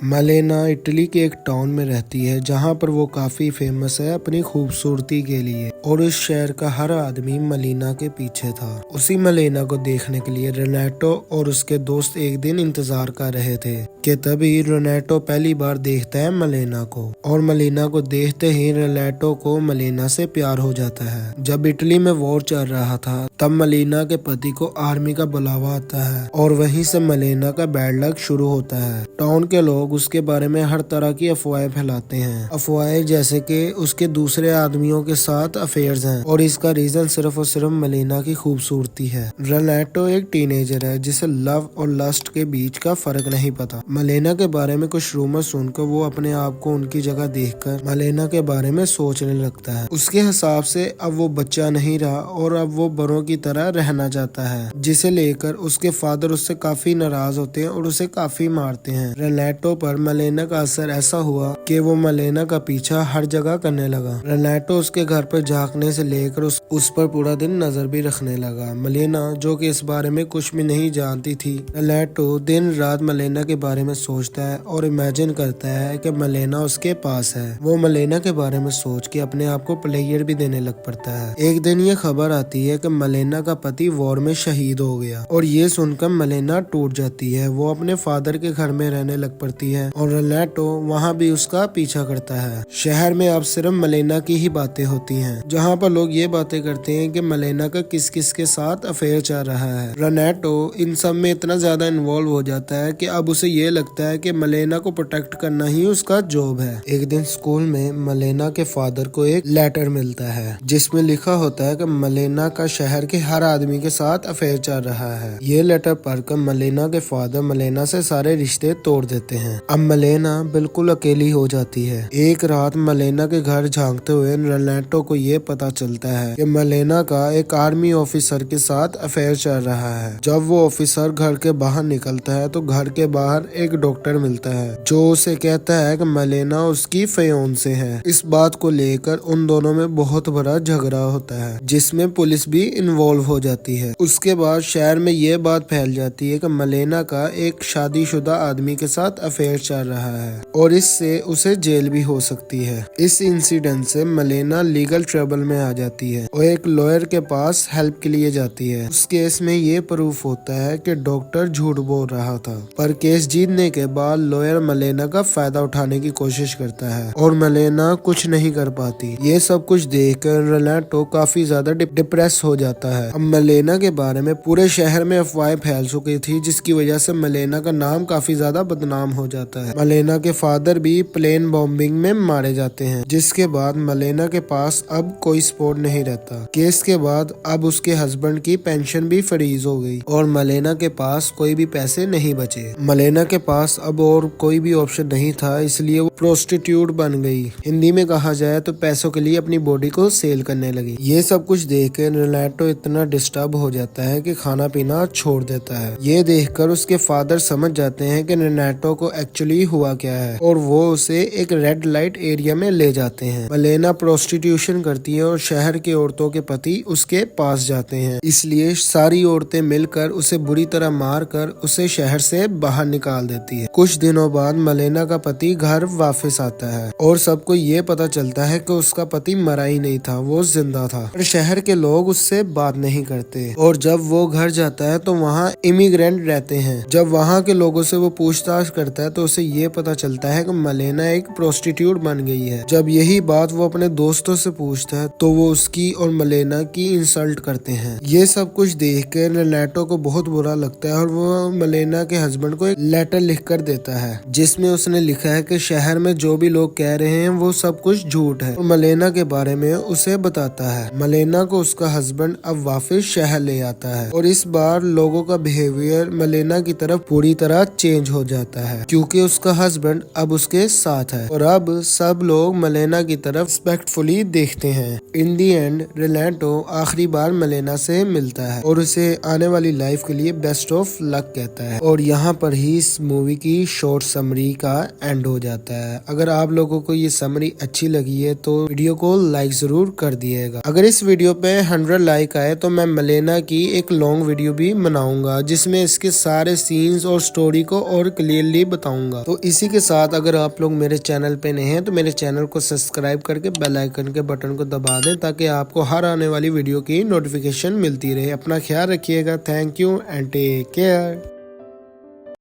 Malena Italy के एक town में रहती है जहाँ पर वो काफी फेमस है अपनी खूबसूरती के लिए और इस शहर का हर आदमी मलीना के पीछे था। उसी मलेना को देखने के लिए रेनेटो और उसके दोस्त एक दिन इंतजार कर रहे थे कि तभी रेनेटो पहली बार देखता है मलेना को और मलेना को देखते ही रेनेटो को मलेना से प्यार हो जाता है। जब इटली में वॉर चल रहा था तब मलेना के पति को आर्मी का बुलावा आता है और वहीं से मलेना का बैड लक शुरू होता है। टाउन के लोग उसके बारे में हर तरह की अफवाहें फैलाते हैं। अफवाहें जैसे कि उसके दूसरे आदमियों के साथ अफेयर्स हैं और इसका रीजन सिर्फ और सिर्फ मलेना की खूबसूरती है। रेनेटो एक टीनेजर है जिसे लव और लस्ट के बीच का फर्क नहीं पता। मलेना के बारे में कुछ रूमर सुनकर वो अपने आप को उनकी जगह देखकर मलेना के बारे में सोचने लगता है। उसके हिसाब से अब वो बच्चा नहीं रहा और अब वो बड़ों की तरह रहना चाहता है, जिसे लेकर उसके फादर उससे काफी नाराज होते हैं और उसे काफी मारते हैं। रेनेटो पर मलेना का असर ऐसा हुआ कि वो मलेना का पीछा हर जगह करने लगा। रेनेटो उसके घर पर झांकने से लेकर उस पर पूरा दिन नजर भी रखने लगा। मलेना जो कि इस बारे में कुछ भी नहीं जानती थी, रेनेटो दिन रात मलेना के बारे में सोचता है और इमेजिन करता है कि मलेना उसके पास है। वो मलेना के बारे में सोच के अपने आप को प्लेयर भी देने लग पड़ता है। एक दिन ये खबर आती है कि मलेना का पति वॉर में शहीद हो गया और ये सुनकर मलेना टूट जाती है। वो अपने फादर के घर में रहने लग पड़ती है और रेनेटो वहाँ भी उसका पीछा करता है। शहर में अब सिर्फ मलेना की ही बातें होती हैं, जहाँ पर लोग ये बातें करते हैं कि मलेना का किस किस के साथ अफेयर चल रहा है। रेनेटो इन सब में इतना ज्यादा इन्वॉल्व हो जाता है कि अब उसे ये लगता है कि मलेना को प्रोटेक्ट करना ही उसका जॉब है। एक दिन स्कूल में मलेना के फादर को एक लेटर मिलता है जिसमें लिखा होता है कि मलेना का शहर के हर आदमी के साथ अफेयर चल रहा है। ये लेटर पढ़कर मलेना के फादर मलेना से सारे रिश्ते तोड़ देते हैं। अब मलेना बिल्कुल अकेली हो जाती है। एक रात मलेना के घर झांकते हुए रेनेटो को ये पता चलता है कि मलेना का एक आर्मी ऑफिसर के साथ अफेयर चल रहा है। जब वो ऑफिसर घर के बाहर निकलता है तो घर के बाहर एक डॉक्टर मिलता है जो उसे कहता है कि मलेना उसकी फियांसे है। इस बात को लेकर उन दोनों में बहुत बड़ा झगड़ा होता है जिसमें पुलिस भी इन्वॉल्व हो जाती है। उसके बाद शहर में ये बात फैल जाती है कि मलेना का एक शादीशुदा आदमी के साथ अफेयर चल रहा है और इससे उसे जेल भी हो सकती है। इस इंसिडेंट से मलेना लीगल ट्रबल में आ जाती है और एक लॉयर के पास हेल्प के लिए जाती है। उस केस में ये प्रूफ होता है कि डॉक्टर झूठ बोल रहा था, पर केस जीतने के बाद लॉयर मलेना का फायदा उठाने की कोशिश करता है और मलेना कुछ नहीं कर पाती। ये सब कुछ देखकर रेनेटो काफी ज्यादा डिप्रेस हो जाता है। अब मलेना के बारे में पूरे शहर में अफवाहें फैल चुकी थी जिसकी वजह से मलेना का नाम काफी ज्यादा बदनाम हो जाता है। मलेना के फादर भी प्लेन बॉम्बिंग में मारे जाते हैं, जिसके बाद मलेना के पास अब कोई सपोर्ट नहीं रहता। केस के बाद अब उसके हस्बैंड की पेंशन भी फ्रीज हो गई और मलेना के पास कोई भी पैसे नहीं बचे। मलेना के पास अब और कोई भी ऑप्शन नहीं था, इसलिए वो प्रोस्टिट्यूट बन गई। हिंदी में कहा जाए तो पैसों के लिए अपनी बॉडी को सेल करने लगी। ये सब कुछ देख कर रेनेटो इतना डिस्टर्ब हो जाता है कि खाना पीना छोड़ देता है। ये देखकर उसके फादर समझ जाते हैं कि रेनेटो को एक्चुअली हुआ क्या है और वो उसे एक रेड लाइट एरिया में ले जाते हैं। मलेना प्रोस्टिट्यूशन करती है और शहर के औरतों के पति उसके पास जाते हैं, इसलिए सारी औरतें मिलकर उसे बुरी तरह मार कर उसे शहर से बाहर निकाल देती है। कुछ दिनों बाद मलेना का पति घर वापस आता है और सबको ये पता चलता है कि उसका पति मरा ही नहीं था, वो जिंदा था। पर शहर के लोग उससे बात नहीं करते और जब वो घर जाता है तो वहाँ इमिग्रेंट रहते हैं। जब वहाँ के लोगों से वो पूछताछ करता है तो उसे ये पता चलता है कि मलेना एक प्रोस्टिट्यूट बन गई है। जब यही बात वो अपने दोस्तों से पूछता है तो वो उसकी और मलेना की इंसल्ट करते हैं। ये सब कुछ देख कर रेनेटो को बहुत बुरा लगता है और वो मलेना के हस्बैंड को एक लेटर लिख कर देता है जिसमें उसने लिखा है कि शहर में जो भी लोग कह रहे हैं वो सब कुछ झूठ है और मलेना के बारे में उसे बताता है। मलेना को उसका हस्बैंड अब वापस शहर ले आता है और इस बार लोगों का बिहेवियर मलेना की तरफ पूरी तरह चेंज हो जाता है क्योंकि उसका हस्बैंड अब उसके साथ है और अब सब लोग मलेना की तरफ रिस्पेक्टफुली देखते हैं। इन दी एंड रेनेटो आखिरी बार मलेना से मिलता है और उसे आने वाली लाइफ के लिए बेस्ट ऑफ लक कहता है और यहाँ पर ही इस मूवी की शॉर्ट समरी का एंड हो जाता है। अगर आप लोगों को ये समरी अच्छी लगी है तो वीडियो को लाइक जरूर कर दिएगा। अगर इस वीडियो पे 100 लाइक आए तो मैं मलेना की एक लॉन्ग वीडियो भी बनाऊंगा जिसमें इसके सारे सीन्स और स्टोरी को और क्लियरली बताऊंगा। बताऊंगा। तो इसी के साथ अगर आप लोग मेरे चैनल पे नए हैं तो मेरे चैनल को सब्सक्राइब करके बेल आइकन के बटन को दबा दें ताकि आपको हर आने वाली वीडियो की नोटिफिकेशन मिलती रहे। अपना ख्याल रखिएगा। Thank you and take care.